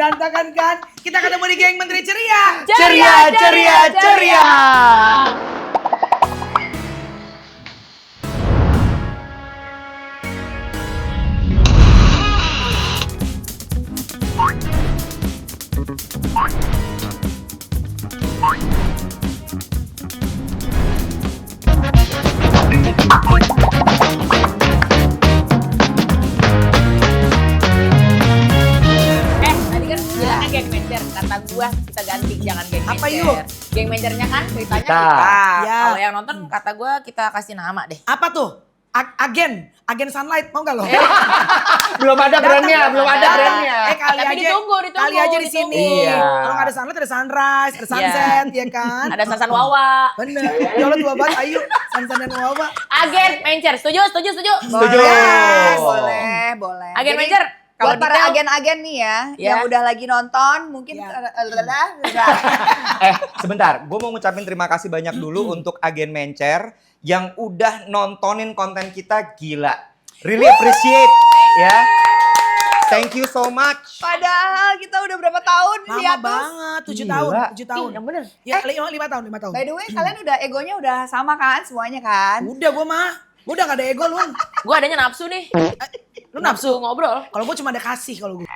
Berantakan kan? Kita ketemu di geng Menteri Ceria. Ceria, ceria, ceria. Tadi kan bilangnya geng mencer, kata gua kita ganti jangan geng mencer. Apa yuk? Geng mencernya kan ceritanya Kita. kita. Ya. Kalau yang nonton kata gua kita kasih nama deh. Apa tuh? Agen Sunlight mau gak lo? Belum ada brandnya, belum ada Datang. brandnya. Kali Tapi aja, ditunggu. kali aja di sini. Iya. Kalau nggak ada sunlight ada sunrise, ada sunset, ya kan? Ada Sansan Wawa. Bener. Ya Allah tua banget, ayo sunset dan wawa. Agen mencer, setuju? Setuju. Yes. Boleh. Agen Jadi, mencer. Kalau buat para detail, agen-agen nih ya, Ya. yang udah lagi nonton, mungkin Ya. Sebentar, gue mau ngucapin terima kasih banyak dulu untuk agen Mencer yang udah nontonin konten kita gila. Really appreciate ya. Thank you so much. Padahal kita udah berapa tahun di Lama atas. banget, 7 Gila. tahun, 7 tahun. yang bener. Ya, 5 tahun, 5 tahun. By the way, kalian udah egonya udah sama kan semuanya kan? Udah gua mah, gua udah gak ada ego lu. Gua adanya nafsu nih. Lu nafsu? Ngobrol. Kalau gua cuma ada kasih kalau gua.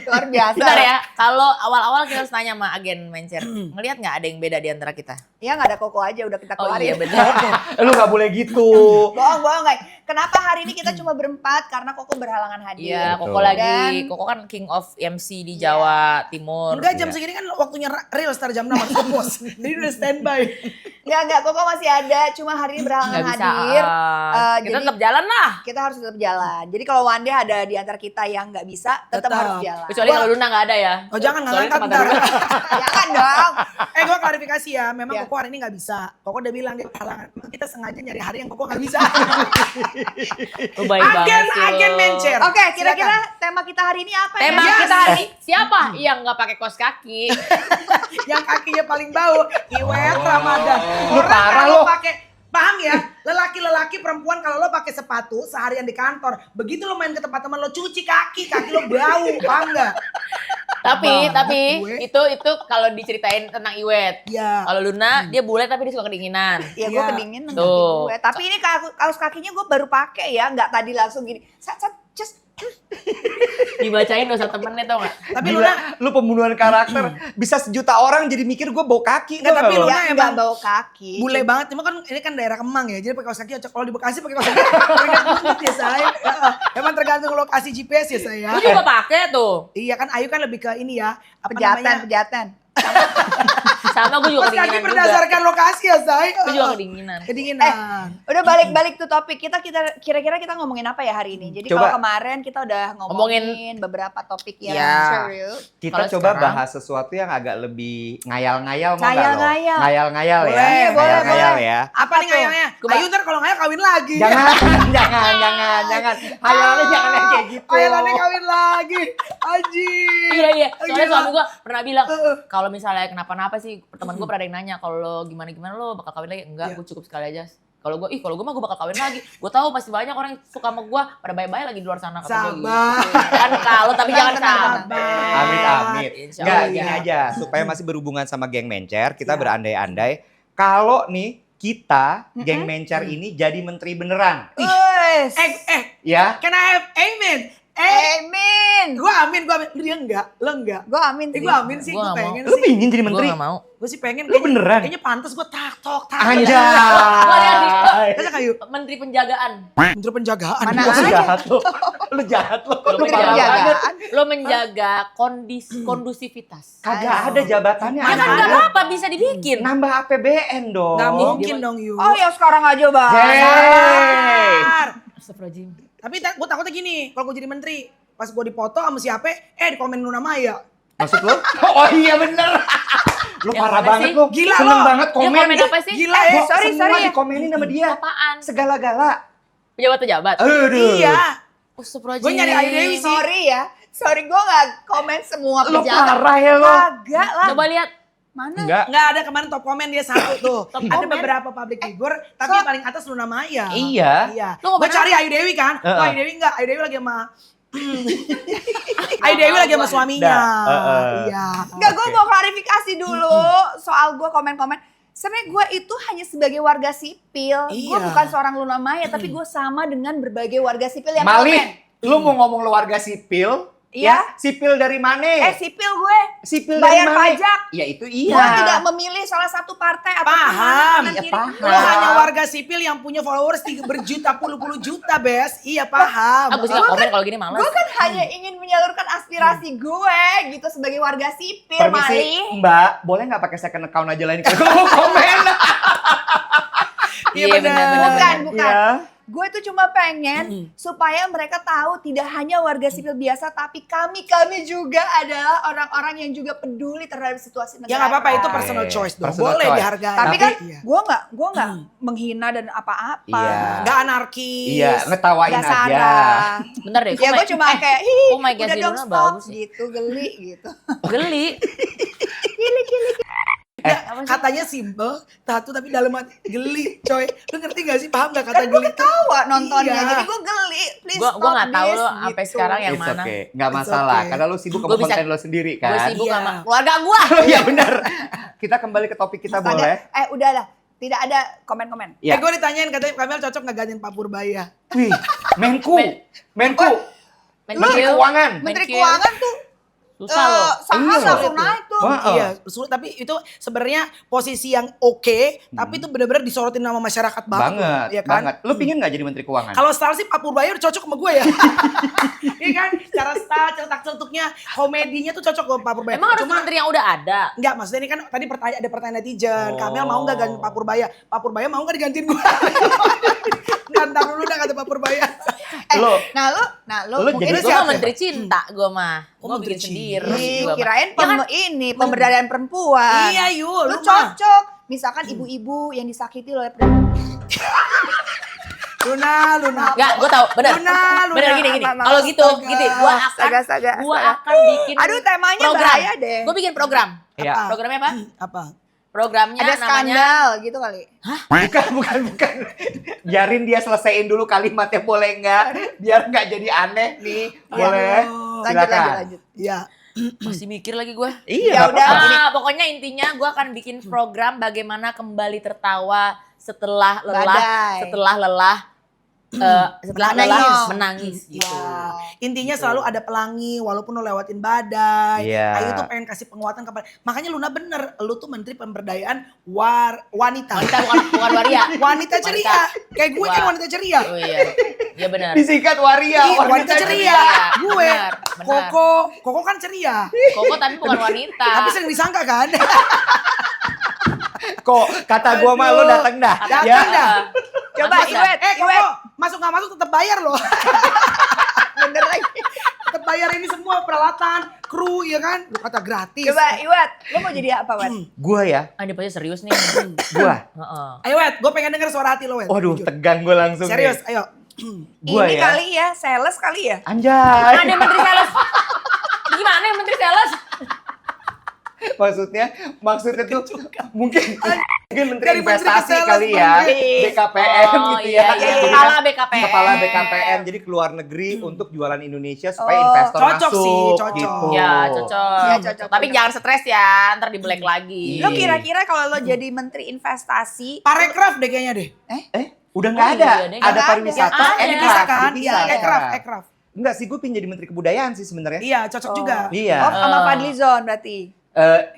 Luar biasa. Bentar ya, kalau awal-awal kita harus tanya sama agen mencer. Ngelihat nggak ada yang beda di antara kita? Ya nggak ada koko aja udah kita Oh keluarin. iya benar. Lu gak boleh gitu. Bohong guys. Kenapa hari ini kita cuma berempat? Karena Koko berhalangan hadir. Iya, Koko Betul. lagi. Dan- Koko kan king of MC di Jawa Timur. Enggak, jam Iya. segini kan waktunya real start jam 6 harus ke pos. Jadi udah standby. Enggak, Koko masih ada. Cuma hari ini berhalangan Nggak bisa. hadir. Kita jadi- tetap jalan lah. Kita harus tetap jalan. Jadi kalau one day ada di antara kita yang nggak bisa, tetap Tetap. harus jalan. Kecuali kalau Luna nggak ada ya. Oh jangan, nggak Soalnya ngangkat tempat ntar. darurat. Jangan dong. Gua klarifikasi ya, memang Ya. Koko hari ini nggak bisa. Koko udah bilang dia halangan. Kita sengaja nyari hari yang Koko nggak bisa. Lu baik banget sih Agen lu. mencer. Oke, kira-kira tema kita hari ini apa Tema ya? kita hari ini, siapa yang nggak pakai kaos kaki? Yang kakinya paling bau, Iwet Ramadan. Lu parah kalau lu. pakai, paham ya? Lelaki-lelaki perempuan kalau lo pakai sepatu seharian di kantor, begitu lo main ke tempat teman lo cuci kaki lo bau, paham nggak? tapi gue. itu kalau diceritain tentang Iwet. Iya. Kalau Luna dia bule tapi dia suka kedinginan. Ya gue Iya. kedinginan Tuh. kaki gue. Tapi ini kaos kakinya gue baru pakai ya, nggak tadi langsung gini. Just Dibacain dosa temennya tau gak? Tapi Gila, Luna, lu pembunuhan karakter. Bisa sejuta orang jadi mikir gue bau kaki. Nggak, tau tapi nggak lu? Luna ya, emang nggak bawa kaki. bule banget. Cuma kan ini kan daerah Kemang ya, jadi pakai kaos kaki cocok. Kalau di Bekasi pakai kaos kaki, keringat bukit ya saya. Emang tergantung lokasi GPS ya saya. Lu juga pakai tuh. Iya kan, Ayu kan lebih ke ini ya, apa namanya? Pejatan. Sama gue juga Kaos kaki kedinginan juga. berdasarkan lokasi ya saya. Gue juga kedinginan. Kedinginan. Udah balik tuh topik kita kira-kira kita ngomongin apa ya hari ini? Jadi Coba. kalau kemarin kita udah ngomongin beberapa topik yang Ya. serius. Kita Kalau coba sekarang- bahas sesuatu yang agak lebih ngayal-ngayal mau nggak lo? Ngayal-ngayal. Ngayal-ngayal ya. Boleh, Ngayal-ngayal boleh. ya. Apa nih tuh? ngayalnya? Coba. Ayu ntar kalau ngayal kawin lagi. Jangan. Hayalannya jangan yang kayak gitu. Hayalannya kawin lagi. Aji. Iya. Soalnya Gila. suami gue pernah bilang, kalau misalnya kenapa-napa sih, teman gue pernah ada yang nanya, kalau lo gimana-gimana lo bakal kawin lagi? Enggak, Iya. gue cukup sekali aja. Kalau gue mah gue bakal kawin lagi. Gue tahu pasti banyak orang yang suka sama gue, pada bye-bye lagi di luar sana. Kata gue gitu. Sabar. Kan kalau tapi jangan Tenang, sampai. Amit-amit. Insya Enggak, Allah. gini aja. Supaya masih berhubungan sama geng Mencer, kita Iya. berandai-andai. Kalau nih, kita, geng Mencer ini jadi menteri beneran. Wes. Ya. Can I have amen? Amin. Gua amin. Lu dia enggak, lo enggak. Gue amin sih. Gua amin sih, Gua gua nggak pengen Lu sih. pingin jadi menteri? Gue gak mau. Gua sih pengen. Lu beneran? Kayaknya pantas gua tok. Anjay. Gue lihat nih, Kayaknya kayu. menteri penjagaan. Menteri penjagaan. Mana Lu aja. jahat lu. Lu jahat lu. Lo Menteri menjaga, penjagaan. lo menjaga kondusivitas. Kagak ada jabatannya. Ya kan ada. gak apa-apa, bisa dibikin. Nambah APBN dong. Nggak mungkin dong, Yu. Oh ya sekarang aja bang. Hey. Sabar. Astagfirullahaladzim. Tapi gua takutnya gini, kalau gua jadi menteri, pas gua dipoto sama siapa, di komen Luna Maya. Maksud lu? Oh iya bener. Lu Yang parah mana banget sih? lu. Gila Seneng lo. banget Dia komen. komen apa sih? Gila Gua sorry semua ya. dikomenin sama dia. Apaan? Segala-gala. Pejabat-pejabat? Aduh. Iya. Astagfirullahaladzim. Gua nyari Ayu Dewi sih. Sorry ya. Sorry gue gak komen semua Lu pejabat. parah ya lu. Kagak lah. Coba lihat. Mana? Enggak. Nggak ada kemarin top komen dia satu tuh. Top Ada komen? beberapa public figure, tapi yang paling atas Luna Maya. Iya. Iya. Lu Gue komen cari Ayu Dewi kan. Heeh. Ayu Dewi enggak. Ayu Dewi lagi sama Ay Dewi lagi sama suaminya. Iya. Enggak, gue Oke. mau klarifikasi dulu soal gue komen-komen. Sebenarnya gue itu hanya sebagai warga sipil. Gue Iya. bukan seorang Luna Maya, tapi gue sama dengan berbagai warga sipil yang Mali, komen. lu mau ngomong lu warga sipil? Iya. Ya, sipil dari mana? Sipil gue. Sipil bayar dari mana? pajak. Ya itu Gue iya. tidak memilih salah satu partai atau Paham. Iya, paham. Lo hanya warga sipil yang punya followers berjuta, puluh juta, Bes. Iya, paham. Aku sih nggak komen kalau gini males. Gue kan hanya ingin menyalurkan aspirasi gue gitu sebagai warga sipil, Permisi, Mali. Mbak, boleh nggak pakai second account aja lain kalau mau komen? Iya benar. Bukan. Iya. Gue tuh cuma pengen supaya mereka tahu tidak hanya warga sipil biasa, tapi kami juga adalah orang-orang yang juga peduli terhadap situasi negara. Ya nggak apa-apa, itu personal choice dong. Personal Boleh choice. dihargai. Tapi kan iya. gue nggak menghina dan apa-apa. Iya. Nggak anarkis. Iya, ngetawain Nggak aja. sarah. Bentar deh. Ya gue cuma kayak, "Hi, oh my God, udah si dong Luna stop," bagus sih. gitu, geli gitu. Geli. Katanya simple, tato tapi dalam hati geli, coy. Lu ngerti gak sih, paham gak kata Kan gue geli? ketawa nontonnya, Iya. jadi gue geli. Please Gua stop nggak tahu this, lo sampai gitu. sekarang yang It's mana. okay, nggak It's masalah. okay. Karena lu sibuk Gua sama bisa- konten lo sendiri Gue kan. sibuk Iya. sama keluarga gue. Oh iya benar. Kita kembali ke topik kita Ada- boleh. udahlah, tidak ada komen-komen. Ya. Gue ditanyain katanya Kamel cocok nggak gantiin Pak Purbaya? Wih, Menku. Menteri Menteri Keuangan. Menteri Menkyu. Keuangan tuh Susah loh. saham Iya. langsung naik tuh. Wah. Iya, sulit, tapi itu sebenarnya posisi yang oke, tapi itu benar-benar disorotin sama masyarakat banget. Banget, Iya kan? banget. Lu pingin nggak jadi Menteri Keuangan? Kalau style sih Pak Purbaya udah cocok sama gue ya. Iya kan? Cara style, cetak-cetuknya, komedinya tuh cocok sama Pak Purbaya. Emang harus Cuma menteri yang udah ada. enggak, maksudnya ini kan tadi ada pertanyaan netizen. Oh. Kamel mau nggak ganti Pak Purbaya? Pak Purbaya mau nggak digantiin gue? Ntar dulu dah kata Pak Purbaya. Lo, Lu Lu mungkin jadi Gue siapa? mah menteri cinta gue mah. Oh, Gue menteri bikin cinta. sendiri. Ih, gua mah. kirain Ya kan? pemberdayaan perempuan. Iya yuk, Lu lu mah. cocok. Misalkan ibu-ibu yang disakiti oleh Luna. Enggak, gue tau, bener. Luna. Bener gini. Mama, Kalau gitu, astaga. gini. Astaga. Gue akan bikin Aduh, temanya program. bahaya deh. Gue bikin program. ya. Apa? Programnya apa? Apa? Programnya Ada namanya skandal gitu kali. Bukan. Biarin dia selesaiin dulu kalimatnya boleh nggak? Biar nggak jadi aneh nih. Boleh. Oh. Silakan. Iya. masih mikir lagi gue. Iya, Ya nggak udah. apa-apa. Pokoknya intinya gue akan bikin program bagaimana kembali tertawa setelah lelah, Badai. setelah lelah, setelah Menangis. lelah menangis gitu. Ya. Intinya selalu ada pelangi walaupun lo lewatin badai. Iya. Ayu tuh pengen kasih penguatan kepada. Makanya Luna bener, lu tuh menteri pemberdayaan wanita. Wanita bukan waria. Wanita ceria. Kayak gue kan Wah. wanita ceria. Oh iya, iya benar. Disingkat waria. Ih, wanita ceria. Gue. Benar. Koko kan ceria. Koko tapi bukan wanita. Tapi sering disangka kan? Kok kata gua mah lo datang dah. Datang Ya. dah. Coba Masa? Iwet, Koko, masuk nggak masuk tetap bayar loh. bener lagi. Tetap bayar ini semua peralatan, kru ya kan? Lu kata gratis. Coba Iwet, lu mau jadi apa, Wet? Gua ya. Ah, dia pasti serius nih. Gua. Heeh. Ayo Wet, gue pengen denger suara hati lo Wet. Waduh, Jujur. tegang gua langsung. Serius, nih. ayo. Gua Ini ya. kali ya, sales kali ya. Anjay. Ada menteri sales. Gimana yang menteri sales? Maksudnya tuh mungkin menteri Dari menteri investasi ke sales, kali ya, menteri. BKPM Oh, gitu iya, ya. iya. Jadi Kepala kan BKPM. Kepala BKPM jadi keluar negeri untuk jualan Indonesia supaya Oh, investor cocok masuk sih, cocok. gitu. Ya cocok. Iya, cocok. Tapi jangan stres ya, ntar di black lagi. Iya. Lo kira-kira kalau lo jadi menteri investasi, Parekraf deh kayaknya deh. Udah nggak Oh, ada. iya deh. Ada Nggak pariwisata, ada. Eh, Iya. dipisah kan? dipisah Iya, sekarang. ekraf. Enggak sih, gue pengen jadi menteri kebudayaan sih sebenarnya. Iya, cocok Oh. juga. Iya. oh sama Fadli Zon berarti.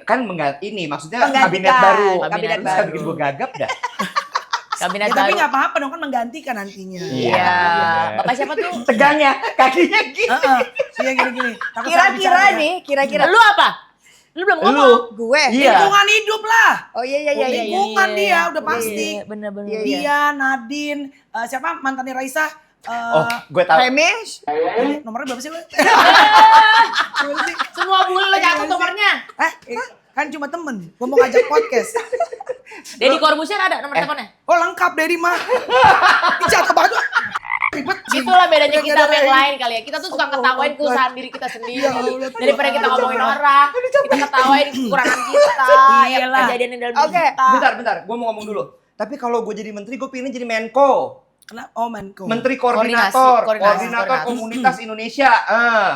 Kan ini maksudnya Menggantikan. kabinet baru. Kabinet Bisa baru. bikin gue gagap dah. Kabinet Ya, tapi baru. nggak apa-apa dong kan menggantikan nantinya. Iya. Iya. Bapak siapa tuh? Tegangnya, kakinya gitu. Heeh. Iya gini-gini. Takut salah Kira-kira bicara ya. nih, kira-kira Lu apa? Lu belum ngomong. Lu. gue. Iya. Lingkungan hidup lah. Oh iya iya iya. iya. Lingkungan dia udah pasti. Iya, bener-bener. Iya, Dia, Nadine, siapa mantannya Raisa? Oh, gue tahu. Hemish. Nomornya berapa sih lu? Semua bulu lo catat nomornya. Kan cuma temen. Gue mau ngajak podcast. Deddy Corbuzier ada nomor teleponnya? Oh lengkap Dedi mah. Dicatat banget. Ribet. Itulah bedanya kita sama yang Gara-gara lain kali ya. Kita tuh suka ketawain kesusahan diri kita sendiri. Ya Allah, Daripada kita ngomongin orang, kita ketawain kekurangan kita, yang Iyalah. kejadian yang dalam Oke. diri kita. Bentar, gue mau ngomong dulu. Tapi kalau gue jadi menteri, gue pilih jadi Menko. Kenapa? Oh Menko. Menteri Koordinator Koordinasi. Komunitas Indonesia.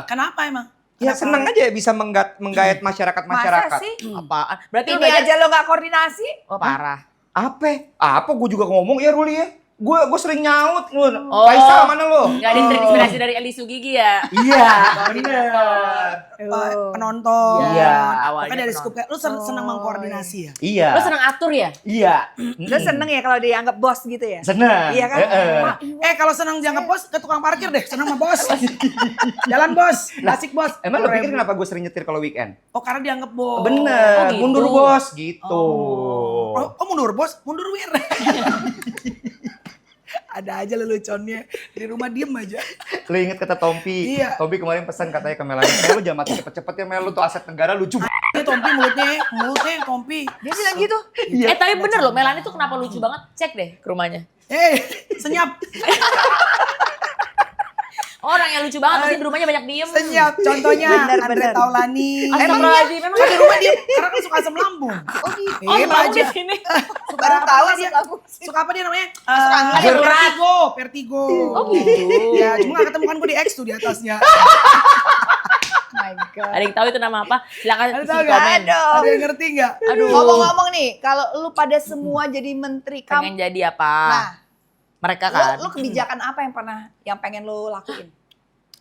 Kenapa emang? Ya Kenapa? seneng aja bisa menggait masyarakat. Masa sih? Apaan? Berarti lu Ini belajar. aja lo gak koordinasi? Oh parah. Apa gue juga ngomong ya Ruli ya. Gue sering nyaut lu. Oh. Faisal mana lu? Gak ada terinspirasi dari Eli Sugigi ya? Iya, bener. Penonton. Iya, awalnya Makanya dari penonton. scoop lu seneng mengkoordinasi ya? Iya. Lu seneng atur ya? Iya. Lo seneng ya kalau dianggap bos gitu ya? Seneng. Iya kan? Kalau senang dianggap bos ke tukang parkir deh, senang sama bos. Jalan bos, asik bos. Emang lo pikir 10.000. kenapa gue sering nyetir kalau weekend? Oh karena dianggap bos. Bener, Oh, gitu. mundur bos gitu. Oh mundur bos, mundur wir. Ada aja leluconnya, di rumah diem aja. Lo inget kata Tompi? Iya. Tompi kemarin pesan katanya ke Melani, lu jangan mati cepet-cepet ya Mel, lu tuh aset negara lucu. Ini Tompi mulutnya Tompi. Dia bilang gitu? Tapi bener loh, Melani tuh kenapa lucu banget? Cek deh ke rumahnya. Senyap, Orang yang lucu banget pasti di rumahnya banyak diem. senyap. Contohnya Bener, Andre bener. Taulani. Astagfirullahaladzim, memang Kan di rumah diem, karena kan suka asam lambung. Oh gitu. Oh, Iya, tahu aja. di sini. Suka Baru apa tahu dia? asam lambung. Suka apa dia namanya? Asam urat. Vertigo. Oh gitu. Ya, cuma gak ketemu kan gue di X tuh di atasnya. Oh my God. Ada yang tahu itu nama apa? Silakan Ada isi tahu nggak? komen. Aduh. Ada yang ngerti gak? Aduh. Ngomong-ngomong nih, kalau lu pada semua jadi menteri, Pengen kamu, jadi apa? nah, Mereka kan. lu kebijakan apa yang pengen lu lakuin?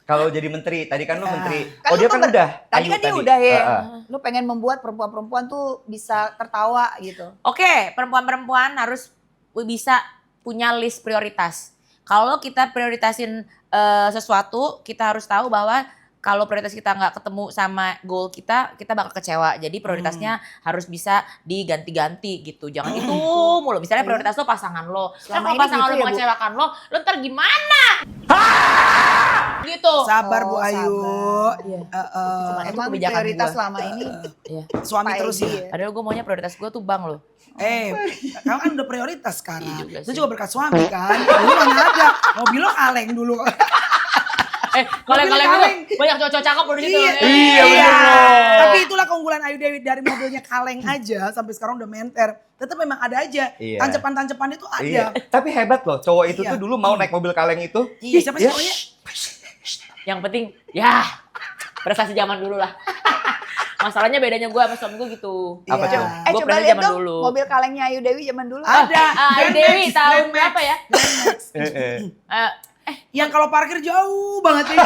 Kalau jadi menteri, tadi kan lu menteri. Kan Oh lu dia kan udah. Tadi Ayu kan dia udah ya. Heeh. Lu pengen membuat perempuan-perempuan tuh bisa tertawa gitu. Oke, perempuan-perempuan harus bisa punya list prioritas. Kalau kita prioritasin sesuatu, kita harus tahu bahwa kalau prioritas kita nggak ketemu sama goal kita bakal kecewa. Jadi prioritasnya harus bisa diganti-ganti gitu. Jangan itu mulu. Misalnya prioritas lo pasangan lo. Nah, Selama kalau ini pasangan gitu lo ya, Bu? mengecewakan lo ntar gimana? Gitu. Sabar Bu Oh, Ayu. Iya. Heeh. Itu Emang kebijakan prioritas gua. selama ini Iya. Suami Pak terus Edi ya. ya. Padahal gue maunya prioritas gue tuh bang lo. Kamu kan udah prioritas Iya sekarang. juga Itu sih. juga berkat suami kan. Dulu mana ada. Mobil lo kaleng dulu. Kalau Mobilnya itu kaleng. banyak cowok-cowok cakep udah di situ. Iya, bener loh. Tapi itulah keunggulan Ayu Dewi dari mobilnya kaleng aja sampai sekarang udah menter. Tetap memang ada aja. Iya. Tancepan-tancepan itu ada. Iya. Tapi hebat loh, cowok itu Iya. tuh dulu mau naik mobil kaleng itu. Iya, siapa sih Iya. cowoknya? Yang penting ya prestasi zaman dulu lah. Masalahnya bedanya gue sama suami gue gitu. Apa Iya. tuh? Gua coba pernah lihat zaman dong dulu. mobil kalengnya Ayu Dewi zaman dulu. Ada. Ayu Grand Dewi Max, tahun Grand Max. berapa ya? Eh. Eh, Yang kalau parkir jauh banget ya.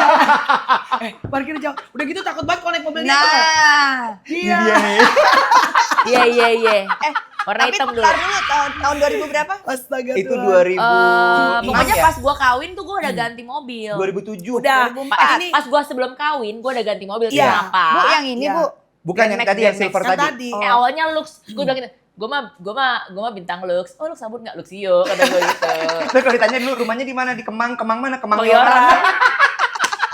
Parkir jauh. Udah gitu takut banget kalau naik mobilnya. Nah, Iya. Dia nih. Iya. Warna tapi hitam dulu. ntar dulu tahun 2000 berapa? Astaga Itu Tuhan. 2006 Pokoknya ya? pas gue kawin tuh gue udah ganti mobil. 2007. Udah. 2004. Ini Pas gue sebelum kawin gue udah ganti mobil. Iya. Kenapa? Bu, yang ini Iya. Bu. Bukan yang Grand tadi Max, yang silver yang tadi. tadi. Awalnya Lux, gue bilang gitu, gue mah bintang Lux. Oh Lux sabun nggak Luxio kata gue gitu. Terus kalau ditanya dulu rumahnya di mana? Di Kemang mana? Kemang Kebayoran. Yoran.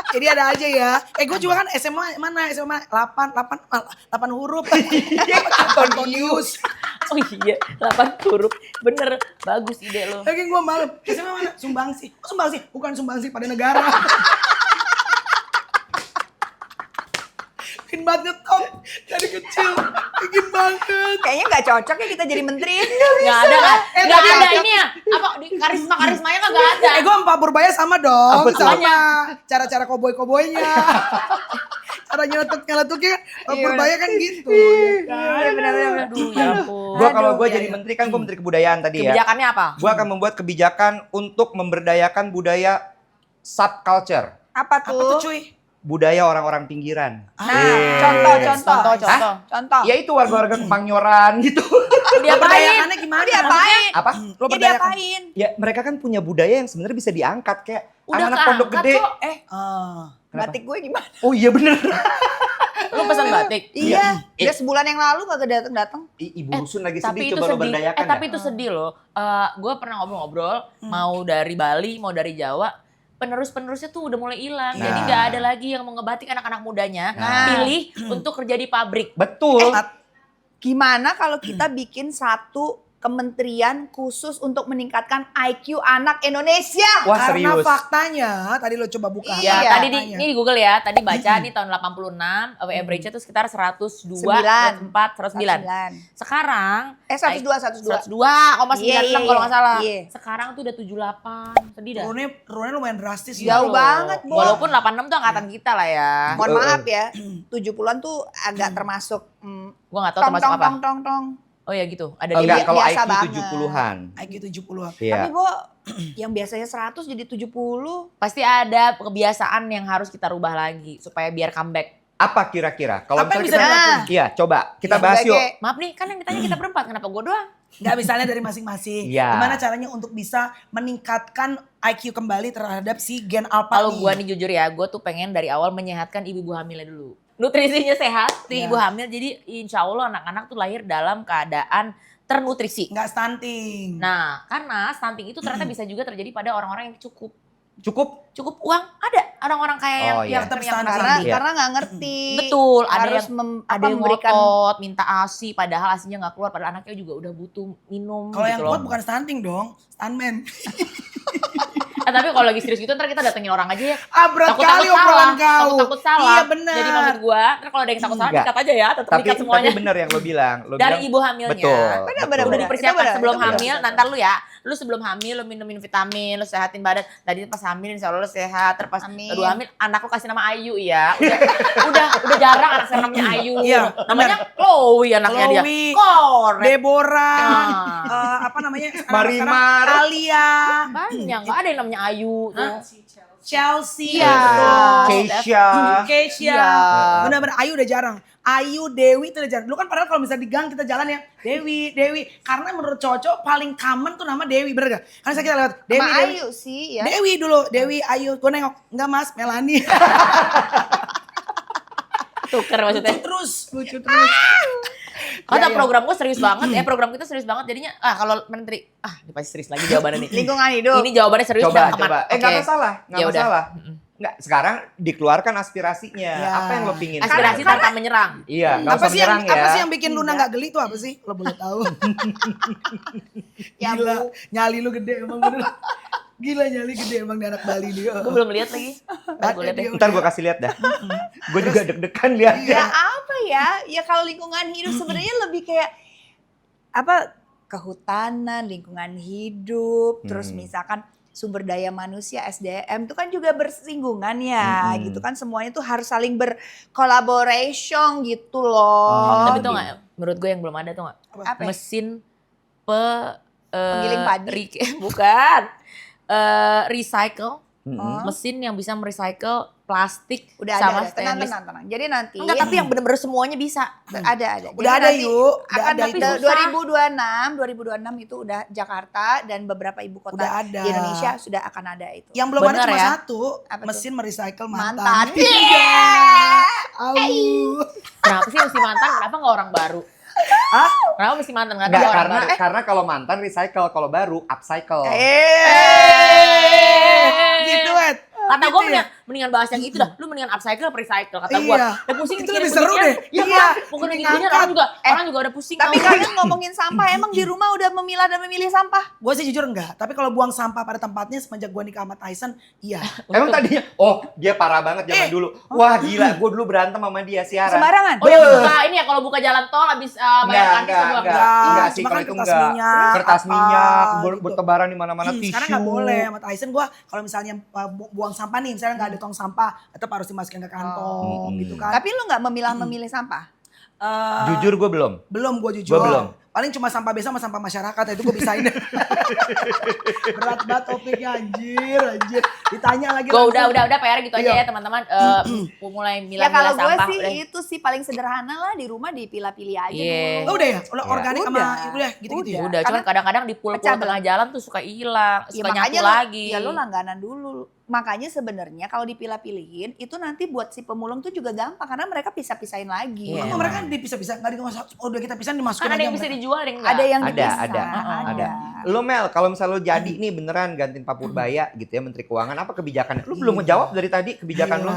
Jadi ada aja ya. Gue juga kan SMA mana? SMA 8 huruf. Antonius. Oh iya, 8 huruf. Bener, bagus ide lo. Lagi gue malam. SMA mana? Sumbangsi. Oh, Sumbangsi. Bukan Sumbangsi pada negara. Bikin banget Tom. Dari kecil. Bikin banget. Kayaknya nggak cocok ya kita jadi menteri. Nggak ada kan? Nggak tapi ada ada. ini ya. Apa di karismanya kan nggak ada. Gue sama Pak Purbaya sama dong. Apa tuh? Sama. Cara-cara koboi-koboinya. Cara nyeletuk-nyeletuknya. Pak Iya, Purbaya kan gitu. Benar-benar. Aduh ya ampun. Gua kalau Aduh, gue iya, jadi iya. menteri kan gue menteri kebudayaan tadi ya. Kebijakannya apa? Gue akan membuat kebijakan untuk memberdayakan budaya subculture. Apa Apa tuh tuh? cuy? Budaya orang-orang pinggiran. Nah, Eh. Contoh. Contoh. Ya itu warga-warga Kemangyoran gitu. Dia apain? Berdayakannya gimana? Diapain? Apa? Lo Ya berdayakan. diapain? Ya mereka kan punya budaya yang sebenarnya bisa diangkat kayak Udah anak-anak pondok keangkat gede. kok. Ah. Kenapa? Batik gue gimana? Oh iya bener. Lu pesan batik. Iya, udah sebulan yang lalu kagak datang-datang. Ibu Rusun lagi Tapi sedih itu coba lo sedih. berdayakan Tapi ya. itu sedih loh. Gue pernah ngobrol-ngobrol, mau dari Bali, mau dari Jawa. Penerus-penerusnya tuh udah mulai hilang. Nah. Jadi nggak ada lagi yang mau ngebatik anak-anak mudanya. Nah. Pilih untuk kerja di pabrik. Betul. Gimana kalau kita bikin satu kementerian khusus untuk meningkatkan IQ anak Indonesia. Wah, Karena serius. faktanya tadi lo coba buka. Ya, Iya. tadi ini di Google ya, tadi baca nih tahun 86, average-nya tuh sekitar 102, 104, 109. 109. Sekarang 102. 102,96 Iya, kalau nggak salah. iya. Sekarang tuh udah 78. Sedih dah. Turunnya lumayan drastis. Jauh loh. banget, Bo. Walaupun 86 tuh angkatan kita lah ya. Mohon maaf ya, 70-an tuh agak termasuk Gua nggak tahu tong termasuk tong apa. tong tong tong. Oh ya gitu, ada Oh, di enggak, kalau biasa IQ banget. 70-an. IQ 70-an. Iya. Tapi Bo, yang biasanya 100 jadi 70. pasti ada kebiasaan yang harus kita rubah lagi supaya biar comeback. Apa kira-kira? Kalau Apa yang misalnya bisa kita dilakuin? Iya, coba kita Yang bahas yuk. sebagai- Maaf nih, kan yang ditanya kita berempat, kenapa gua doang? Nggak, misalnya dari masing-masing. Iya. Gimana caranya untuk bisa meningkatkan IQ kembali terhadap si gen alpha Kalau nih? gua nih jujur ya, gua tuh pengen dari awal menyehatkan ibu-ibu hamilnya dulu. Nutrisinya sehat, di Ya. ibu hamil, jadi insya Allah anak-anak tuh lahir dalam keadaan ternutrisi. Nggak stunting. Nah, karena stunting itu ternyata bisa juga terjadi pada orang-orang yang cukup Cukup? uang. Ada orang-orang kaya Oh, iya. Tetap yang stunting. Karena Iya. karena nggak ngerti. Betul, ada harus yang ada yang memberikan ngotot, minta ASI, padahal ASInya nggak keluar, padahal anaknya juga udah butuh minum. Kalau gitu yang loh. kuat bukan stunting dong, stuntman. Tapi kalau lagi serius gitu ntar kita datengin orang aja ya. Berat Takut-takut kali salah, obrolan kau. takut-takut salah. Iya benar. Jadi maksud gua, ntar kalau ada yang takut salah Enggak. dikat aja ya, tetap Tapi dikat semuanya. bener yang lo bilang. Lo Dari bilang, ibu hamilnya. betul. Benar, betul. Udah dipersiapkan Itu sebelum benar, hamil, nanti lu ya, lu sebelum hamil lu minum vitamin, lu sehatin badan. Tadi pas hamil insya Allah lu sehat, terpas Amin. kedua hamil anak lu kasih nama Ayu ya. Udah jarang anak saya namanya Ayu. Iya, Namanya Chloe anaknya dia. Chloe, Korek. Deborah, Nah. Apa namanya? Marimar. Alia, Banyak, gak ada yang namanya Ayu tuh. Chelsea, Iya. Keisha. Keisha. Iya. Benar-benar Ayu udah jarang. Ayu, Dewi itu udah jarang. Dulu kan padahal kalau misalnya di gang kita jalan ya, Dewi. Karena menurut cowok paling common tuh nama Dewi, bener gak? Karena saya kita lewat Dewi, sama Dewi. Ayu sih ya. Dewi dulu, Dewi, Ayu. Gue nengok, enggak mas, Melani. Tuker maksudnya. Lucu terus. Kata Ya, ya. program gue serius banget ya, program kita serius banget jadinya kalau menteri, ini pasti serius lagi jawabannya nih. Lingkungan hidup. Ini jawabannya serius Coba, dan aman. coba. Nggak Oke. masalah, nggak Ya udah. masalah. Nggak, sekarang dikeluarkan aspirasinya. Ya. Apa yang lo pingin? Aspirasi sekarang? tanpa menyerang. Iya, nggak Apa usah sih yang menyerang ya. apa sih yang bikin Luna nggak geli tuh apa sih? Lo boleh tahu. Ya, Gila, Bu. nyali lu gede emang bener. Gila nyali gede emang di anak Bali dia. Gue belum lihat lagi. Ntar gue lihat deh. Ntar gue kasih lihat dah. Gue juga deg-degan liatnya. Ya apa ya? Ya kalau lingkungan hidup sebenarnya lebih kayak apa? Kehutanan, lingkungan hidup, terus misalkan sumber daya manusia SDM itu kan juga bersinggungan ya, gitu kan semuanya tuh harus saling berkolaborasi gitu loh. Tapi tuh nggak, menurut gue yang belum ada tuh nggak, Apa ya? mesin Penggiling padi. bukan. Recycle, Mm-mm. mesin yang bisa merecycle plastik Udah sama ada, tenang, stainless. tenang. Jadi nanti Enggak, tapi yang bener-bener semuanya bisa. ada. Udah Jadi ada nanti yuk, udah akan ada tapi itu. 2026 itu udah Jakarta dan beberapa ibu kota Udah ada. di Indonesia sudah akan ada itu. Yang belum Bener ada cuma ya? satu, Apa tuh? mesin merecycle Mantan. mantan. Iya. Au. Kenapa sih mesti mantan? Kenapa nggak orang baru? Hah? Kenapa mesti mantan? Kenapa Nggak, nggak orang karena baru? karena kalau mantan recycle, kalau baru upcycle. Gitu, Ed. Kata Gitu gue ya? mendingan bahas yang itu dah. Lu mendingan upcycle apa recycle kata gue. Iya. Udah pusing Itu mikirin lebih seru beginian. deh. Iya Iya. kan? Pokoknya Lebih gini ngangkat. orang juga udah pusing. Tapi tau. kalian ngomongin sampah emang di rumah udah memilah dan memilih sampah? Gue sih jujur enggak, tapi kalau buang sampah pada tempatnya semenjak gue nikah sama Tyson, iya. Emang tadinya, dia parah banget zaman dulu. Wah gila, gue dulu berantem sama dia siaran. Sembarangan. Oh ya buka ini ya kalau buka jalan tol habis bayar kartu buang. enggak sih cuma kalau kan itu kertas enggak. minyak, Kertas apa, minyak, gitu. bertebaran di mana-mana tisu. Sekarang nggak boleh sama Tyson gue kalau misalnya buang sampah nih, misalnya nggak ada tong sampah, tetap harus dimasukin ke kantong gitu kan. Tapi lu nggak memilah-memilih sampah? Jujur gue belum. Belum, gue jujur. Gua belum. Paling cuma sampah biasa sama sampah masyarakat, itu gue bisain. Berat banget topiknya, anjir. Ditanya lagi Gue langsung. udah PR gitu aja Iya. ya teman-teman. Mulai Ya milah-milah kalau gue sampah. sih udah. itu sih paling sederhana lah di rumah dipilah-pilih aja Iya. Oh, dulu. udah ya? Udah Iya. organik sama Udah. udah gitu-gitu ya? Udah, cuman kadang-kadang di pool-pool pecah tengah jalan tuh suka hilang, Ya, suka nyatu makanya lagi. Ya lu langganan dulu. Makanya sebenarnya kalau dipilah-pilihin itu nanti buat si pemulung tuh juga gampang karena mereka pisah-pisahin lagi. Iya. Kok mereka dipisah-pisah? Nggak udah kita pisahin dimasukin Kan ada aja yang bisa mereka. dijual, ada yang enggak. Ada yang Ada, dipisah, ada. Lo Mel, kalau misalnya lo jadi nih beneran gantiin Pak Purbaya gitu ya Menteri Keuangan, apa kebijakannya? Lo belum ngejawab dari tadi kebijakan lo.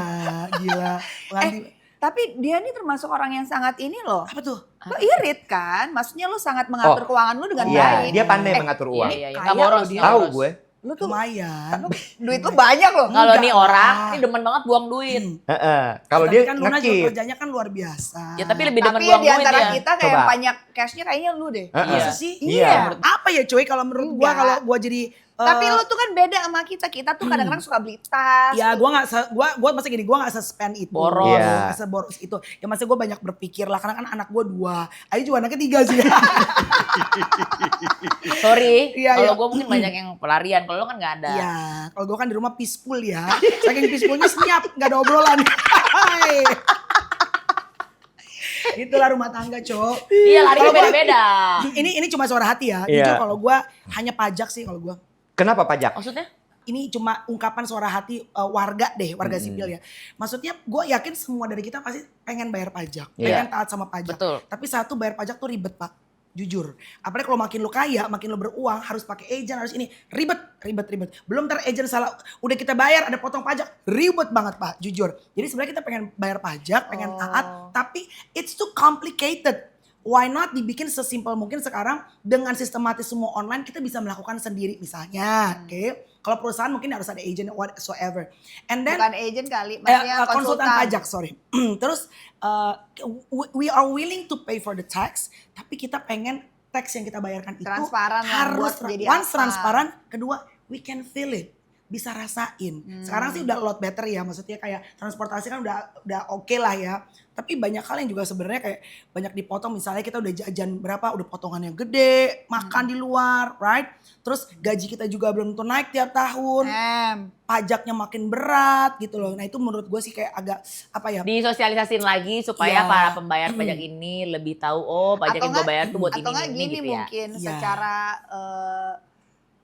Gila. Pengantin. Tapi dia nih termasuk orang yang sangat ini loh. Apa tuh? Lo irit kan? Maksudnya lo sangat mengatur keuangan lo dengan Iya, baik. dia pandai mengatur uang. Iya. Kaya Nggak boros. loh dia. nggak Tahu boros. gue. Lo tuh Lumayan. duit lo banyak loh. Kalau Enggak nih orang, lah. ini demen banget buang duit. Heeh. Kalau Tapi dia kan Luna juga ngekip. kerjanya kan luar biasa. Ya tapi lebih demen Tapi ya buang di duit antara ya. kita kayak yang Coba. banyak cashnya kayaknya lu deh. Heeh. Iya. Masa sih? Iya. Apa ya cuy kalau menurut gua Enggak. kalau gua jadi Tapi lu tuh kan beda sama kita. Kita tuh kadang-kadang suka beli tas. ya gua nggak gua masa gini gua nggak se-spend itu. Boros. Iya. Nggak seboros itu. Ya masa gua banyak berpikir lah karena kan anak gua 2. Ayu juga anaknya 3 sih. Sorry, Iya, kalau iya. gue mungkin banyak yang pelarian, kalau lo kan nggak ada. Iya, kalau gua kan di rumah peaceful ya. Saking peacefulnya senyap, nggak ada obrolan. Hai. Itulah rumah tangga, Cok. Iya, larinya Kalau gua- beda-beda. Ini cuma suara hati ya. Iya. Jujur kalau gua hanya pajak sih kalau gua. Kenapa pajak? Maksudnya? Ini cuma ungkapan suara hati warga deh, warga sipil ya. Maksudnya gue yakin semua dari kita pasti pengen bayar pajak, pengen taat sama pajak. Betul. Tapi satu bayar pajak tuh ribet Pak, jujur. Apalagi kalau makin lu kaya, makin lu beruang, harus pakai agent, harus ini. Ribet. Belum ntar agent salah, udah kita bayar ada potong pajak, ribet banget Pak, jujur. Jadi sebenarnya kita pengen bayar pajak, pengen taat, tapi it's too complicated. Why not dibikin sesimpel mungkin sekarang dengan sistematis semua online kita bisa melakukan sendiri misalnya, oke? Kalau perusahaan mungkin harus ada agent whatsoever. And then Bukan agent kali, maksudnya konsultan pajak, sorry. Terus we are willing to pay for the tax, tapi kita pengen tax yang kita bayarkan itu Transparan lah, harus buat jadi one apa. transparan, kedua we can feel it. Bisa rasain. Sekarang sih udah a lot better ya, maksudnya kayak transportasi kan udah oke lah ya. Tapi banyak hal yang juga sebenarnya kayak banyak dipotong, misalnya kita udah jajan berapa, udah potongannya gede, makan di luar, right? Terus gaji kita juga belum tentu naik tiap tahun, pajaknya makin berat gitu loh. Nah itu menurut gue sih kayak agak apa ya? Disosialisasin lagi supaya Iya. para pembayar pajak ini lebih tahu, oh pajak yang gue bayar tuh buat atau nggak ini gini gitu ya. mungkin Iya. secara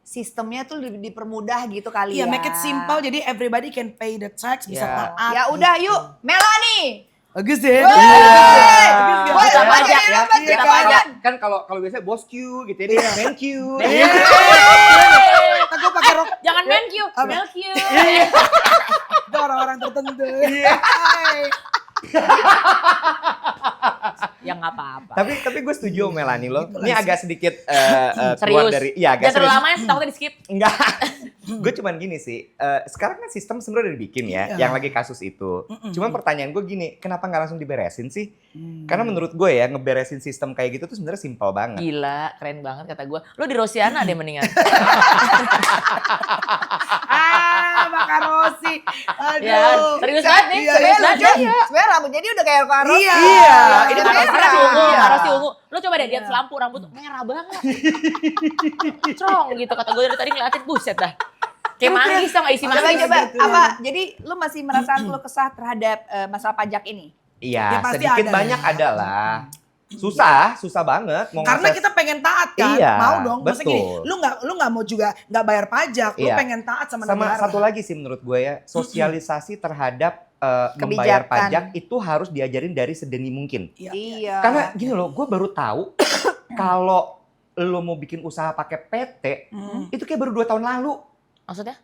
sistemnya tuh dipermudah gitu kali Iya, ya. make it simple jadi everybody can pay the tax, bisa Iya. taat. Ya udah gitu. yuk, Melanie. Bagus deh. Iya. Kita pajak ya, Ya, kita kan, pajak. kan kalau biasa bos Q gitu ya, dia thank you. Ntar gue pakai rok Jangan main Q, Apa? milk Q. itu orang-orang tertentu. Hai. Ya nggak apa-apa. Tapi gue setuju sama Melanie loh. Itulah Ini sih. agak sedikit keluar Serius. dari iya agak Jangan terlalu serius. lama ya, takutnya di skip. Enggak. Gue cuman gini sih. Sekarang kan sistem sebenarnya udah dibikin ya, Iya. yang lagi kasus itu. Cuman pertanyaan gue gini, kenapa nggak langsung diberesin sih? Karena menurut gue ya ngeberesin sistem kayak gitu tuh sebenarnya simpel banget. Gila, keren banget kata gue. Lo di Rosiana deh mendingan. Makan Rosi. Aduh. Ya, serius banget nih, Iya, serius iya, banget. iya. Sebenarnya rambutnya dia udah kayak Karo. Iya. Ini Udah harus merah. ungu, Iya. harus ungu. Lo coba deh lihat lampu rambut merah banget. Strong gitu kata gue dari tadi ngeliatin buset dah. Kayak manggis sama isi Coba manggis. coba gitu. apa? Jadi lu masih merasa keluh kesah terhadap masalah pajak ini? Iya, Ya, pasti sedikit ada. banyak adalah. Susah banget mau Karena ngakses- kita pengen taat kan, Iya, mau dong. Maksudnya gini, betul. lu nggak mau juga nggak bayar pajak, lu Iya. pengen taat sama sama negara. satu lagi sih menurut gue ya, sosialisasi terhadap membayar Kebijakan. pajak itu harus diajarin dari sedini mungkin. Iya. Karena gini loh, gue baru tahu kalau lo mau bikin usaha pakai PT, itu kayak baru 2 tahun lalu. Maksudnya?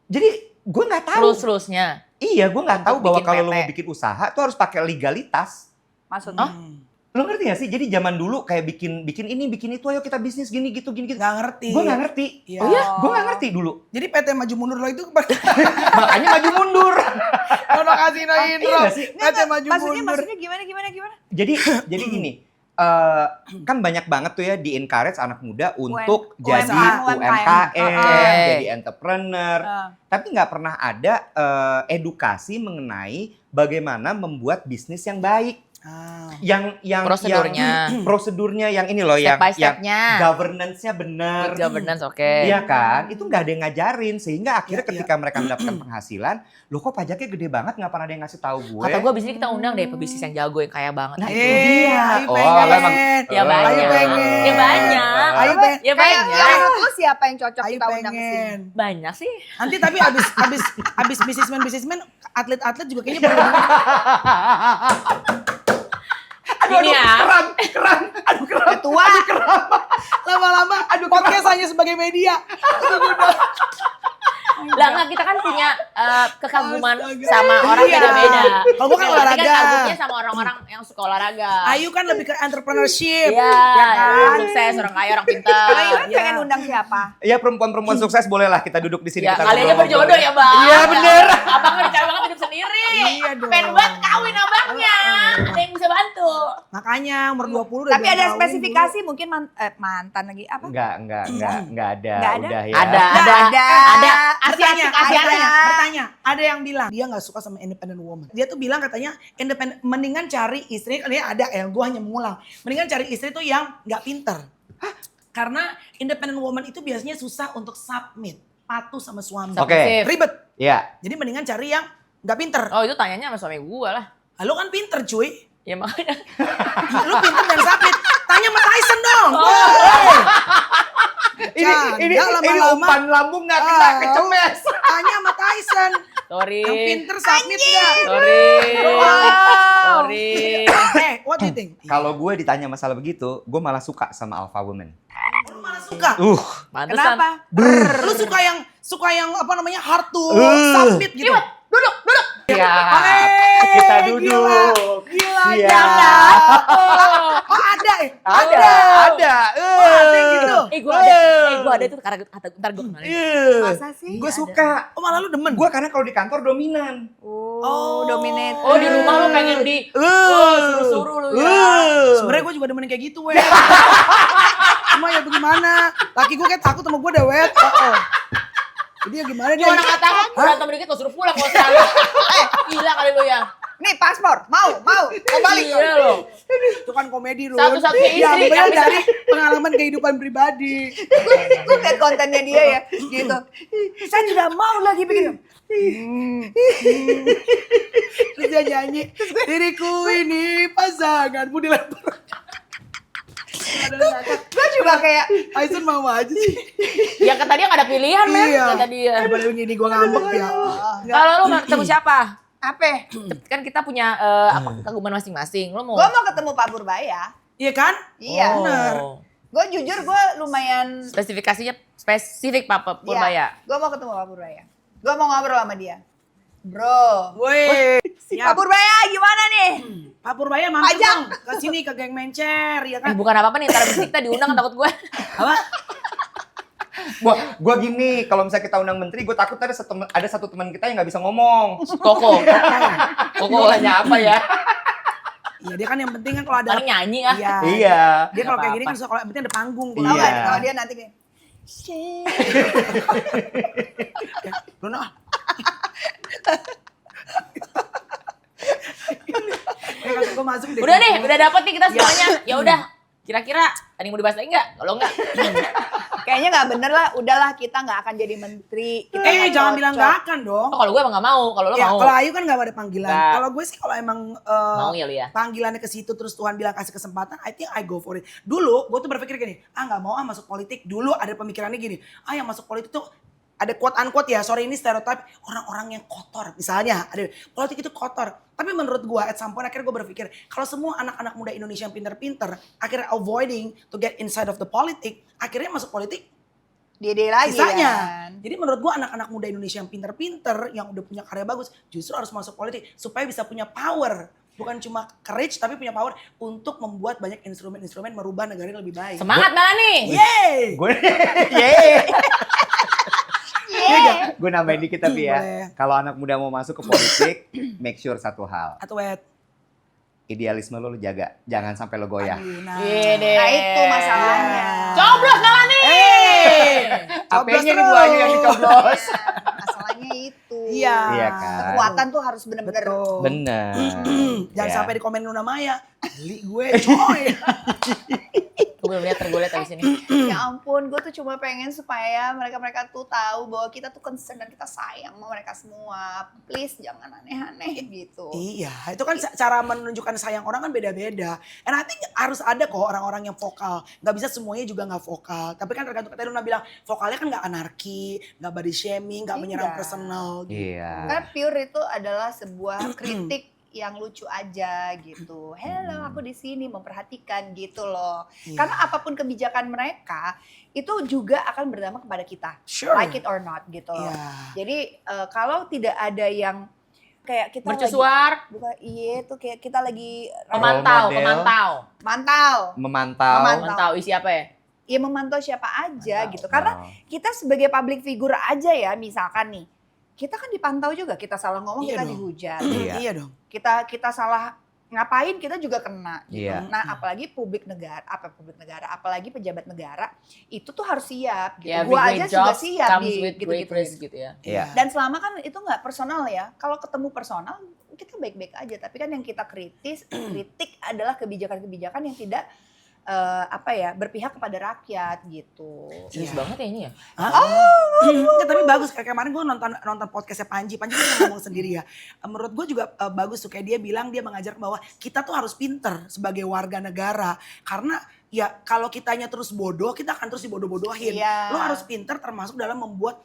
Jadi gue nggak tahu. Rules-rulesnya. Iya, gue nggak Untuk tahu bahwa bikin kalau lo PT. mau bikin usaha tuh harus pakai legalitas. Maksudnya? Lo ngerti gak sih? Jadi zaman dulu kayak bikin ini, bikin itu, ayo kita bisnis gini gitu. Nggak ngerti. Gue nggak ngerti. Iya. Oh iya? Gue nggak ngerti dulu. Jadi PT maju mundur lo itu Makanya maju mundur. ono kasih Iya intro. nggak sih? PT maju mundur. Maksudnya gimana? Jadi gini, kan banyak banget tuh ya di encourage anak muda untuk UMKM. jadi UMKM, jadi entrepreneur. Tapi nggak pernah ada edukasi mengenai bagaimana membuat bisnis yang baik. Yang Prosedurnya. prosedurnya yang ini loh, Step by yang step-nya. governance-nya benar. Good governance, oke. Iya kan? Itu nggak ada yang ngajarin sehingga akhirnya Iya, ketika mereka mendapatkan penghasilan, loh kok pajaknya gede banget nggak pernah ada yang ngasih tahu gue. Kata gue abis ini kita undang deh pebisnis yang jago yang kaya banget. Nah, gitu. itu dia. Ayu Oh, pengen. emang- Ya Oh, banyak. Ayu pengen. Ya banyak. Ayu pengen. Ya Kayak banyak. menurut lu siapa yang cocok Ayu kita undang ke sini? pengen. Banyak sih. Nanti tapi abis bisnismen atlet-atlet juga kayaknya perlu. Ini ya. Keran. Aduh, keran. Ketua. Lama-lama podcast hanya sebagai media. Lah enggak, kita kan punya kekaguman Astaga. sama orang Iya. beda-beda. Kalau gua kan Berarti olahraga. kagumnya sama orang-orang yang suka olahraga. Ayu kan lebih ke entrepreneurship. Iya, ya kan? orang sukses, orang kaya, orang pintar. Ayu kan Iya. pengen undang siapa? Ya perempuan-perempuan sukses bolehlah kita duduk di sini Ya, kita kali aja ngobrol-ngobrol. berjodoh ya, Bang. Iya, bener. Abang kan cari banget hidup sendiri. Iya dong. Pengen banget kawin abangnya. Ada yang bisa bantu. Makanya umur 20 udah Tapi bilang ada kawin spesifikasi mungkin mantan lagi apa? Enggak ada. Nggak ada? Udah ya. Ada. Ada. Asli-asli bertanya, kasihannya. bertanya. Ada yang bilang dia nggak suka sama independent woman. Dia tuh bilang katanya mendingan cari istri. Ini ada yang gue hanya mengulang. Mendingan cari istri tuh yang nggak pinter. Karena independent woman itu biasanya susah untuk submit, patuh sama suami. Oke. Submissive. Ribet. Iya. Jadi mendingan cari yang nggak pinter. Oh itu tanyanya sama suami gue lah. Lo kan pinter cuy. Ya makanya. Lu pinter dan submit. Tanya sama Tyson dong. Ini lama-lama. umpan lambung nggak kena kecemes. Tanya sama Tyson. Sorry. Yang pinter submit nggak? Sorry. Sorry. What do you think? Kalau gue ditanya masalah begitu, gue malah suka sama alpha woman. Lu malah suka. Pantesan. Kenapa? Lu suka yang apa namanya hard to submit gitu. Duduk. Iya. Hey, Kita duduk. Gila, Iya. jangan. Oh ada ya? Ada. Ada gitu. Gue ada itu karena kata ntar gue kenalin. Masa sih? Gue suka. Oh malah lu demen. Gue karena kalau di kantor dominan. Oh. Dominate. Oh di rumah lu pengen di suruh-suruh lu ya. Sebenarnya gue juga demen kayak gitu, weh. Cuma ya bagaimana? Laki gue kayak takut sama gue dah, weh. Jadi ya gimana dia? Gimana katakan berantem dikit lo suruh pulang kalau sekali. Gila kali lu ya. Nih paspor, mau balik. Gila lo. Itu kan komedi, Run. Satu-satunya istri Diambil yang bisa- dari pengalaman kehidupan pribadi. Gue liat kontennya dia ya, gitu. Saya tidak mau lagi begini. Terus dia nyanyi, diriku ini pasanganmu dilempar. Gue juga kayak, Aisun mau aja sih. Ya kata dia gak ada pilihan men. Kata dia. Daripada lu gini gue ngambek ya. Kalau lu mau ketemu siapa? apa? Kan kita punya kekaguman masing-masing. Lu mau? Gue mau ketemu Pak Purbaya. Iya kan? Iya. Bener. Gue jujur gue lumayan. Spesifikasinya spesifik Pak Purbaya. Gue mau ketemu Pak Purbaya. Gue mau ngobrol sama dia. Bro, Woi. Pak Purbaya gimana nih? Pak Purbaya mampir Pajak. dong ke sini ke geng Mencer ya kan? Bukan apa-apa nih, ntar abis ini kita diundang takut gue. Apa? Gua gini, kalau misalnya kita undang menteri, gue takut ada satu teman kita yang nggak bisa ngomong. Koko. Koko nanya apa ya? Iya dia kan yang penting kan kalau ada. Paling nyanyi ah. Iya. Iya. Dia kalau kayak gini Nggak kan suka kalau yang penting ada panggung. Iya. Tahu nggak nih, kalau dia nanti kayak. Bruno. Gue masuk deh. Udah nih, udah dapet nih kita semuanya. Ya udah, kira-kira ada yang mau dibahas lagi nggak? Kalau nggak, Kayaknya nggak bener lah, udahlah kita nggak akan jadi menteri. Kita nggak Jangan bilang cocok. nggak akan dong. oh, kalau gue emang nggak mau. Kalau lo Ya, mau, kalau Ayu kan nggak ada panggilan. Nggak. Kalau gue sih kalau emang mau ya lu ya. panggilannya ke situ terus Tuhan bilang kasih kesempatan, I think I go for it. Dulu gue tuh berpikir gini, nggak mau masuk politik. Dulu ada pemikirannya gini, yang masuk politik tuh ada quote unquote ya, sorry ini stereotype orang-orang yang kotor. Misalnya ada politik itu kotor. Tapi menurut gue at some point akhirnya gue berpikir kalau semua anak-anak muda Indonesia yang pinter-pinter akhirnya avoiding to get inside of the politik, akhirnya masuk politik Dia lagi sisanya. kan. Jadi menurut gua anak-anak muda Indonesia yang pinter-pinter, yang udah punya karya bagus, justru harus masuk politik supaya bisa punya power. Bukan cuma courage tapi punya power untuk membuat banyak instrumen-instrumen merubah negara ini lebih baik. Semangat malah nih. Yeay! Gue gue nambahin dikit tapi ya. Boleh. Kalau anak muda mau masuk ke politik, make sure satu hal. Atau wet. Idealisme lo jaga, jangan sampai lo goyah. Aduh, nah. Gede. Nah itu masalahnya. Coblos malah nih. Coblos Apanya nih Bu Ayu yang terus. dicoblos? Masalahnya itu. Iya. Iya kan. Kekuatan tuh harus bener-bener. Betul. Bener. Jangan Ya. sampai di komen Luna Maya. Beli gue coy. Gue belum lihat, gue lihat abis ini. Ya ampun, gue tuh cuma pengen supaya mereka-mereka tuh tahu bahwa kita tuh concern dan kita sayang sama mereka semua. Please jangan aneh-aneh gitu. Iya, itu kan cara menunjukkan sayang orang kan beda-beda. And I think harus ada kok orang-orang yang vokal. Gak bisa semuanya juga gak vokal. Tapi kan tergantung tadi Luna bilang, vokalnya kan gak anarki, gak body shaming, gak menyerang Iya. personal gitu. Iya. Karena pure itu adalah sebuah kritik yang lucu aja gitu. Hello, aku di sini memperhatikan gitu loh. Iya. Karena apapun kebijakan mereka itu juga akan berdampak kepada kita, Sure. like it or not gitu loh. Iya. Jadi kalau tidak ada yang kayak kita Mercusuar, bukan tuh kayak kita lagi pemantau, model. memantau isi apa ya? ya memantau siapa aja Mantau. gitu. Karena kita sebagai public figure aja ya, misalkan nih, kita kan dipantau juga, kita salah ngomong Iya kita dong. dihujat. Iya. Iya dong. Kita salah ngapain kita juga kena gitu. Iya. Nah, apalagi publik negara, apalagi pejabat negara itu tuh harus siap gitu. Ya, Gua every aja great juga job siap comes di with great gitu-gitu. risk gitu ya. Iya. Dan selama kan itu nggak personal ya. Kalau ketemu personal kita baik-baik aja, tapi kan yang kita kritik adalah kebijakan-kebijakan yang tidak berpihak kepada rakyat gitu. Serius Iya. banget ya ini ya? Enggak, tapi bagus. Kayak kemarin gue nonton podcastnya Panji kan ngomong sendiri ya. Menurut gue juga bagus tuh, kayak dia bilang, dia mengajar bahwa kita tuh harus pinter sebagai warga negara. Karena ya kalau kitanya terus bodoh, kita akan terus dibodoh-bodohin. Iya. Lo harus pinter termasuk dalam membuat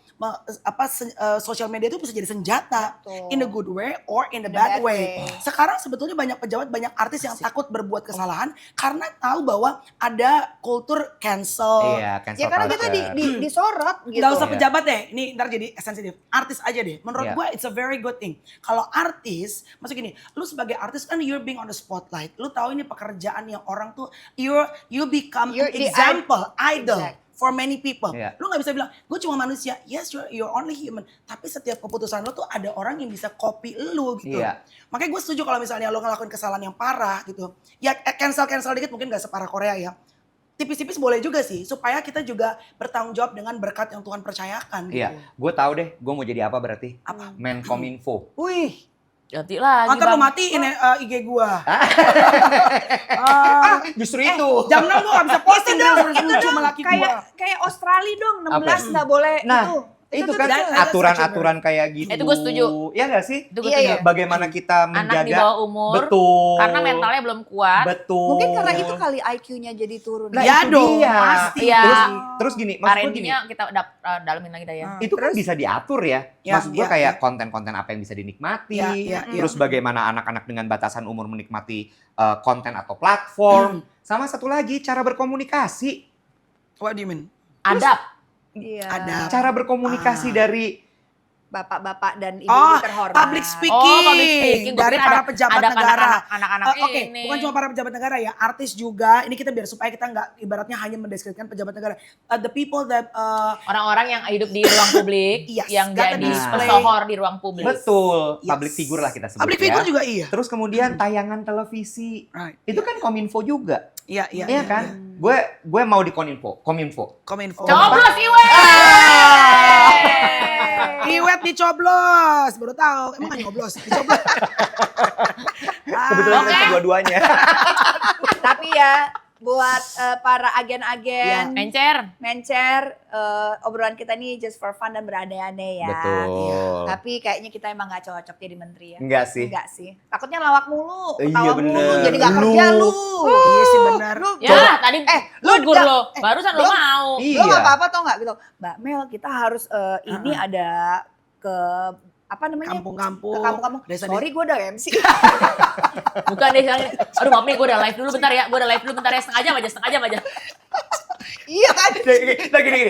sosial media itu bisa jadi senjata. Betul. In the good way or in the bad way. Sekarang sebetulnya banyak pejabat, banyak artis yang takut berbuat kesalahan karena tahu bahwa ada kultur cancel. Iya, cancel Ya karena kita culture. disorot gitu. Gak usah Iya. pejabat deh, ini ntar jadi sensitif. Artis aja deh, menurut Iya. gue it's a very good thing. Kalau artis, maksud gini, lu sebagai artis kan you're being on the spotlight. Lu tahu ini pekerjaan yang orang tuh, you become You're an the example, idol Exact. for many people. Iya. Lu gak bisa bilang, gue cuma manusia. Yes, you're only human. Tapi setiap keputusan lu tuh ada orang yang bisa copy lu gitu. Iya. Makanya gue setuju kalau misalnya lu ngelakuin kesalahan yang parah gitu. Ya cancel dikit mungkin gak separah Korea ya. Tipis-tipis boleh juga sih, supaya kita juga bertanggung jawab dengan berkat yang Tuhan percayakan gitu. Iya, gue tahu deh, gue mau jadi apa berarti? Apa? Menkominfo. Wih, Ganti lagi Ntar lu Bang. matiin IG gua. Justru itu. Jam 6 gua gak bisa posting itu dong, dengan lucu sama laki gua. kayak Australia dong, 16 Apa? nggak boleh Nah, itu. Itu tuh kan jelas. aturan-aturan kayak gitu. Itu gue setuju. Iya gak sih? Itu gue Iya, setuju. iya. Bagaimana kita Anak menjaga. di bawah umur. Betul. Karena mentalnya belum kuat. Betul. Mungkin karena itu kali IQ-nya jadi turun. Nah, Ya itu dong, dia. pasti. Iya. Terus gini, maksud gue gini. Parentingnya kita dalamin lagi dah ya. Itu kan bisa diatur ya. Ya, Maksud gue ya, kayak ya. konten-konten apa yang bisa dinikmati. Ya, ya, ya. Terus bagaimana anak-anak dengan batasan umur menikmati konten atau platform. Sama satu lagi, cara berkomunikasi. What do you mean? Adab. Iya. Ada. Cara berkomunikasi dari Bapak-bapak dan ibu Oh, terhormat. public speaking. Oh, public speaking. Gua Dari pikir para ada- pejabat ada negara. anak-anak Oke, ini. bukan cuma para pejabat negara ya, artis juga. Ini kita biar supaya kita nggak ibaratnya hanya mendeskripsikan pejabat negara. The people that Orang-orang yang hidup di ruang publik, Yes, yang gotta jadi display. pesohor di ruang publik. betul, Yes. public figure lah kita sebut public ya. figure juga iya. Terus kemudian tayangan televisi. Right. Itu kan Kominfo juga. Iya, iya. Iya kan? Gue mau di Kominfo. Kominfo. Coblos Iwe! Iwet dicoblos, baru tahu. Emang gak nyoblos, dicoblos. Kebetulan Oke. itu dua-duanya. Tapi ya buat para agen-agen, Mencer. mencer, obrolan kita ini just for fun dan berandai-andai ya. Betul. Tapi kayaknya kita emang gak cocok jadi menteri ya. Enggak sih. Enggak sih. Takutnya lawak mulu, Iya, ketawa mulu, bener. jadi gak Lu. kerja lu. Iya sih benar. Ya, tadi lu gugur udah- lo. Barusan lo belum. mau. Iya. Lo gak apa-apa tau gak gitu. Mbak Mel kita harus ini ada ke apa namanya? Kampung-kampung. Ke kampung-kampung. Desa- Sorry gue udah MC. Bukan deh, bilangin, aduh maaf nih gue udah live dulu bentar ya. Gue udah live dulu bentar ya, setengah jam aja. Iya kan? Gini.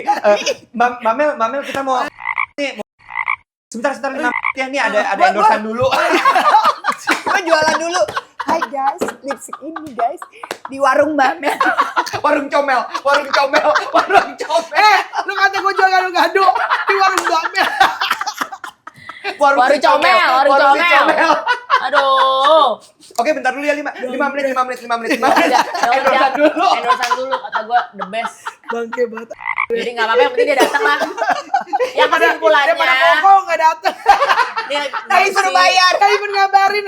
Mamel kita mau nih. Sebentar 5 menit ya. Nih ada endorsean dulu. Gue jualan dulu. Hai guys, lipstick ini guys di warung Mbak Mel. warung comel. Lu kata gue jual gado-gado di warung Mbak. Warung comel. Aduh. Oke, bentar dulu ya 5 menit. Ya udah, endorsean dulu kata gue the best. Bangke banget. Jadi nggak apa-apa, yang penting dia datang lah. Yang kesimpulannya, Daripada Koko gak datang. Tapi suruh bayar. Kayak pun ngabarin.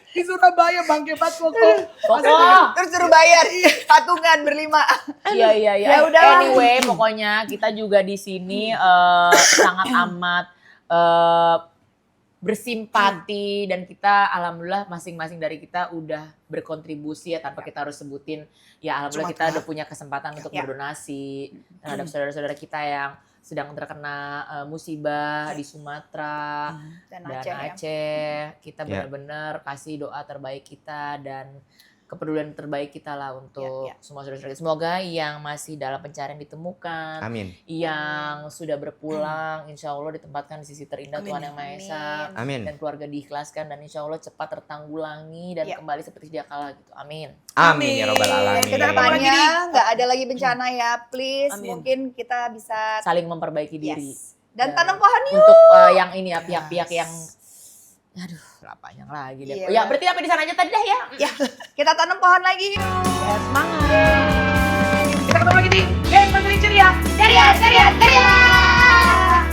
Di Surabaya bangke banget Koko. Pokok. Terus suruh bayar patungan berlima. Iya. Ya udahlah. Anyway, pokoknya kita juga di sini sangat amat bersimpati dan kita alhamdulillah masing-masing dari kita udah berkontribusi ya tanpa kita harus sebutin ya alhamdulillah Cuma kita udah punya kesempatan untuk Ya. berdonasi terhadap saudara-saudara kita yang sedang terkena musibah di Sumatera Dan dan Aceh ya. Aceh. Kita Ya. benar-benar kasih doa terbaik kita dan kepedulian terbaik kita lah untuk Ya. semua saudara-saudara kita. Semoga yang masih dalam pencarian ditemukan, Amin. yang sudah berpulang insya Allah ditempatkan di sisi terindah Amin. Tuhan Yang Maha Esa. Amin. Dan keluarga diikhlaskan dan insya Allah cepat tertanggulangi dan Ya. kembali seperti sedia kala gitu. Amin. Amin ya robbal Amin. alamin. Dan kita ketemu lagi Kedepannya nih. nggak ada lagi bencana ya, please. Amin. Mungkin kita bisa Saling memperbaiki diri. yes. Dan tanam pohon yuk. Untuk yang ini ya pihak-pihak yang aduh lah panjang lagi deh. Iya. Ya berarti apa di sana aja tadi dah ya. Ya, kita tanam pohon lagi yuk. Ya, semangat. Kita ketemu lagi di Geng Menteri Ceria. Ceria, ceria, ceria. Ceria.